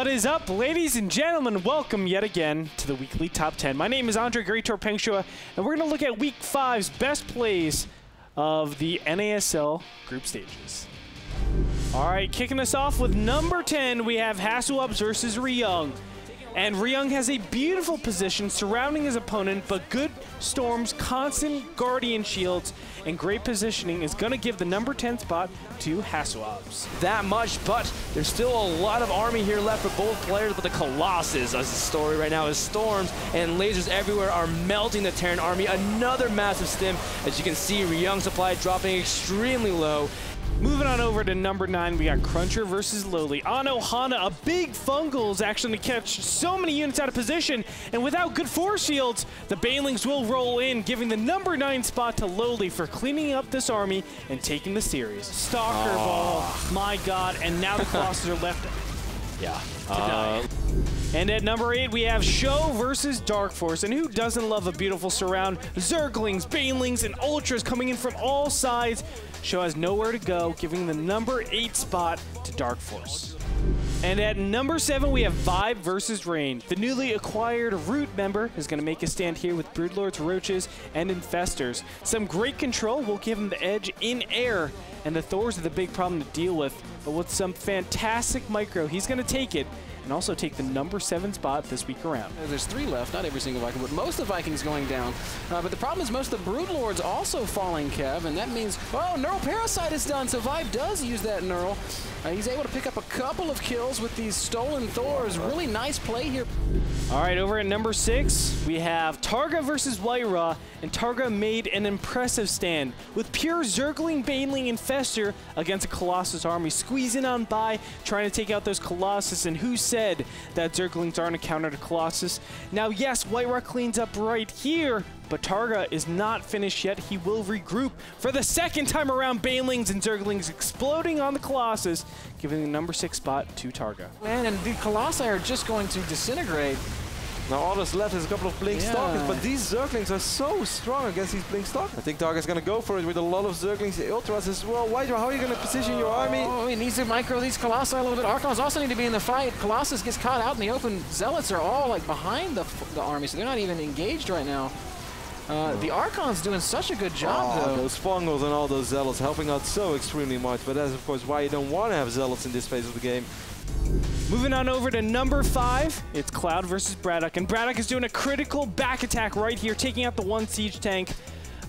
What is up, ladies and gentlemen? Welcome yet again to the weekly top 10. My name is Gretorp, and we're going to look at Week 5's best plays of the NASL group stages. All right, kicking us off with number 10, we have Hasselhoff versus Ryung. And Ryung has a beautiful position surrounding his opponent, but good storms, constant guardian shields, and great positioning is going to give the number 10 spot to Hasselhoff. That much, but there's still a lot of army here left for both players, but the Colossus, as the story right now is storms and lasers everywhere are melting the Terran army. Another massive stim. As you can see, Ryung supply dropping extremely low. Moving on over to number 9, we got Cruncher versus Lowly. Ano Hana, a big fungal, is actually to catch so many units out of position, and without good force shields, the Banelings will roll in, giving the number 9 spot to Lowly for cleaning up this army and taking the series. Stalker ball, my god, and now the Colossus are left to die. And at number 8, we have Show versus Dark Force. And who doesn't love a beautiful surround? Zerglings, Banelings, and Ultras coming in from all sides. Show has nowhere to go, giving the number 8 spot to Dark Force. And at number 7, we have Vibe versus Rain. The newly acquired Root member is going to make a stand here with Broodlords, Roaches, and Infestors. Some great control will give him the edge in air, and the Thors are the big problem to deal with. But with some fantastic micro, he's going to take it, and also take the number 7 spot this week around. There's 3 left, not every single Viking, but most of the Vikings going down. But the problem is most of the Broodlords also falling, Kev, and that means, oh, Neural Parasite is done, so Vibe does use that Neural. He's able to pick up a couple of kills with these stolen Thors. Really nice play here. All right, over at number 6, we have Targa versus White-Raw, and Targa made an impressive stand with pure Zergling, Baneling, and Fester against a Colossus army, squeezing on by, trying to take out those Colossus, and who said that Zerglings aren't a counter to Colossus? Now, yes, White-Raw cleans up right here, but Targa is not finished yet. He will regroup for the second time around. Banelings and Zerglings exploding on the Colossus, giving the number 6 spot to Targa. Man, and the Colossi are just going to disintegrate. Now all that's left is a couple of Blink Stalkers, but these Zerglings are so strong against these Blink Stalkers. I think Targa's going to go for it with a lot of Zerglings, the Ultras as well. White-Raw, how are you going to position your army? Oh, he needs to micro these Colossi a little bit. Archons also need to be in the fight. Colossus gets caught out in the open. Zealots are all like behind the army, so they're not even engaged right now. The Archon's doing such a good job, though. Those Fungals and all those Zealots helping out so extremely much, but that's of course why you don't want to have Zealots in this phase of the game. Moving on over to number 5, it's Cloud versus Braddock, and Braddock is doing a critical back attack right here, taking out the 1 siege tank.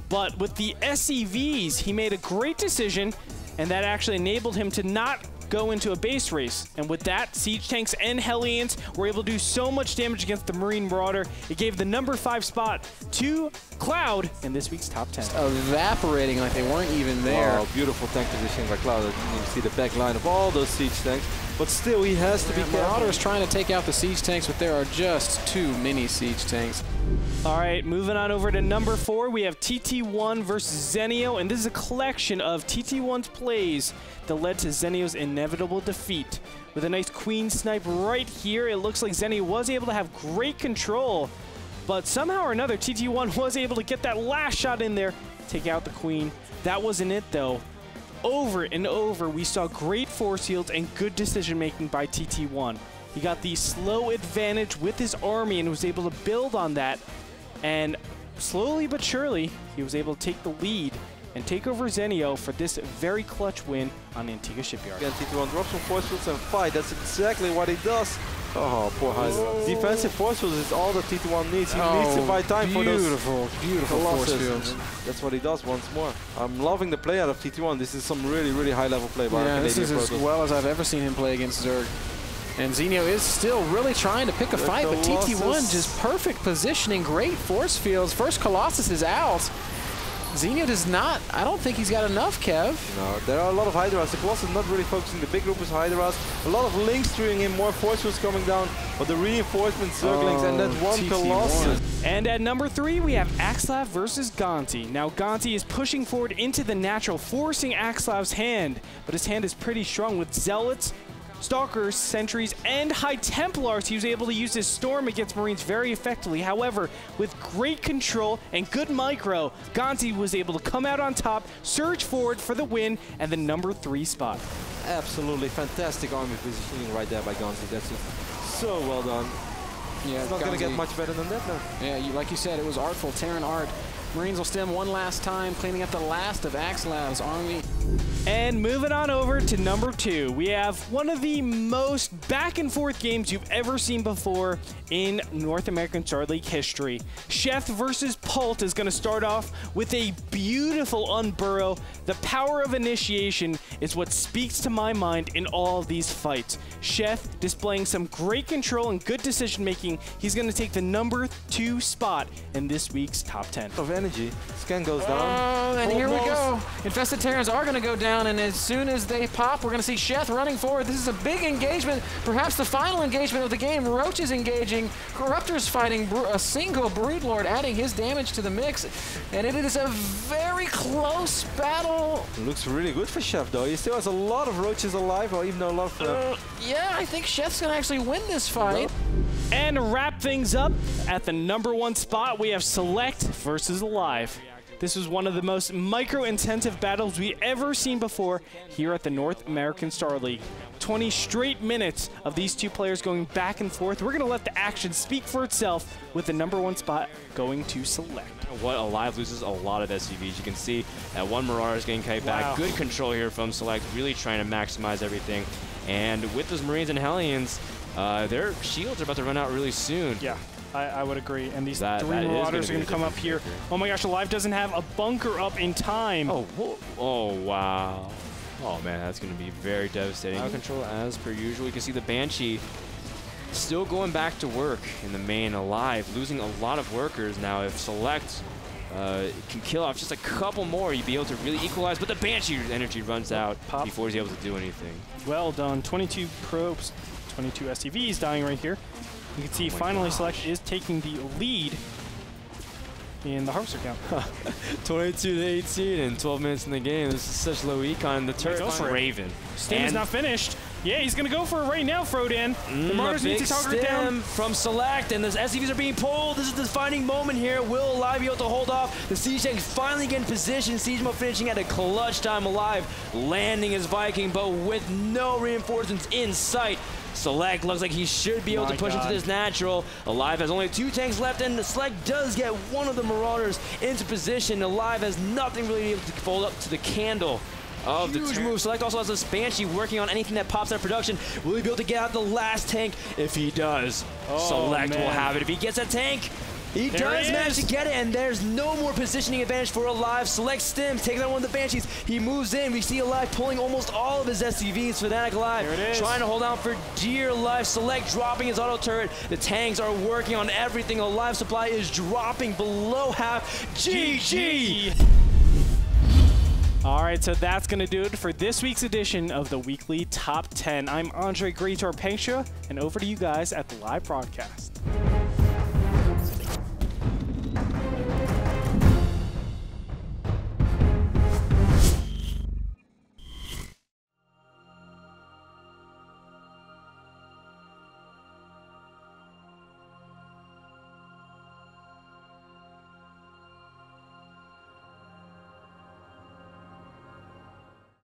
But with the SCVs, he made a great decision, and that actually enabled him to not go into a base race. And with that, siege tanks and Hellions were able to do so much damage against the Marine Marauder. It gave the number 5 spot to Cloud in this week's top 10. Just evaporating like they weren't even there. Oh, beautiful tank positioning by Cloud. You see the back line of all those siege tanks, but still he has to be careful. Marauder is trying to take out the siege tanks, but there are just too many siege tanks. All right, moving on over to number 4, we have TT1 versus Zenio, and this is a collection of TT1's plays that led to Zenio's inevitable defeat. With a nice queen snipe right here, it looks like Zenio was able to have great control, but somehow or another, TT1 was able to get that last shot in there, take out the queen. That wasn't it, though. Over and over, we saw great force yields and good decision-making by TT1. He got the slow advantage with his army and was able to build on that. And slowly but surely, he was able to take the lead and take over Zenio for this very clutch win on Antigua Shipyard. Again, TT1 drops some force fields and fight. That's exactly what he does. Oh, poor Hydra. Defensive force fields is all that TT1 needs. He needs to buy time for those beautiful force fields. That's what he does once more. I'm loving the play out of TT1. This is some really, really high-level play by our Canadian this is as well as I've ever seen him play against Zerg. And Zenio is still really trying to pick a fight, but TT1 just perfect positioning, great force fields. First Colossus is out. Zenio does not, I don't think he's got enough, Kev. No, there are a lot of Hydras. The Colossus not really focusing. The big group is Hydras. A lot of links streaming in, more force fields coming down, but the reinforcements, Zerglings, and that one Colossus. And at number 3, we have Axlav versus Gonti. Now, Gonti is pushing forward into the natural, forcing Axlav's hand, but his hand is pretty strong with Zealots, Stalkers, Sentries, and High Templars. He was able to use his Storm against Marines very effectively. However, with great control and good micro, Gonti was able to come out on top, surge forward for the win, and the number 3 spot. Absolutely fantastic army positioning right there by Gonti. That's just so well done. Yeah, it's not going to get much better than that now. Yeah, like you said, it was artful. Terran art. Marines will stem one last time, cleaning up the last of Axelav's army. And moving on over to number 2, we have one of the most back-and-forth games you've ever seen before in North American Star League history. Chef versus Pult is going to start off with a beautiful unburrow. The power of initiation is what speaks to my mind in all of these fights. Chef displaying some great control and good decision-making. He's going to take the number 2 spot in this week's top 10. Of energy. Scan goes down. Oh, and here we go. Infested Terrans are going to go down, and as soon as they pop, we're going to see Chef running forward. This is a big engagement, perhaps the final engagement of the game. Roach is engaging. Corruptor's fighting a single Broodlord, adding his damage to the mix, and it is a very close battle. It looks really good for Chef, though. He still has a lot of Roaches alive, or even a lot of... Yeah, I think Chef's going to actually win this fight. And to wrap things up, at the number 1 spot, we have Select versus Alive. This was one of the most micro-intensive battles we've ever seen before here at the North American Star League. 20 straight minutes of these two players going back and forth. We're going to let the action speak for itself with the number 1 spot going to Select. What Alive loses a lot of SCVs. You can see that one Marauder is getting kite back. Good control here from Select, really trying to maximize everything. And with those Marines and Hellions, their shields are about to run out really soon. Yeah. I would agree. And these 3 Marauders are going to come up here. Oh my gosh, Alive doesn't have a bunker up in time. Oh, wow. Oh man, that's going to be very devastating. Out control as per usual. You can see the Banshee still going back to work in the main. Alive, losing a lot of workers now. If Select can kill off just a couple more, you'd be able to really equalize, but the Banshee energy runs out before he's able to do anything. Well done. 22 probes, 22 SCVs dying right here. You can see finally Select is taking the lead in the harvester count. 22 to 18 and 12 minutes in the game. This is such low econ. The turret Raven. Stim is not finished. Yeah, he's going to go for it right now, Frodan. The Marauders need to target it down. From Select, and the SCVs are being pulled. This is the defining moment here. Will Alive be able to hold off? The Siege Tank finally getting position. Siege Mode finishing at a clutch time. Alive landing his Viking, but with no reinforcements in sight. Select looks like he should be able to push into this natural. Alive has only 2 tanks left, and the Select does get one of the Marauders into position. Alive has nothing really able to fold up to the candle of the huge move. Select also has this Banshee working on anything that pops out of production. Will he be able to get out the last tank? If he does, Select will have it. If he gets a tank, he does manage to get it, and there's no more positioning advantage for Alive. Select Stim, takes out one of the Banshees. He moves in. We see Alive pulling almost all of his SCVs. Fnatic Alive trying to hold out for dear life. Select dropping his auto turret. The tanks are working on everything. Alive supply is dropping below half. GG! All right, so that's going to do it for this week's edition of the Weekly Top 10. I'm Andre Gretorp, and over to you guys at the live broadcast.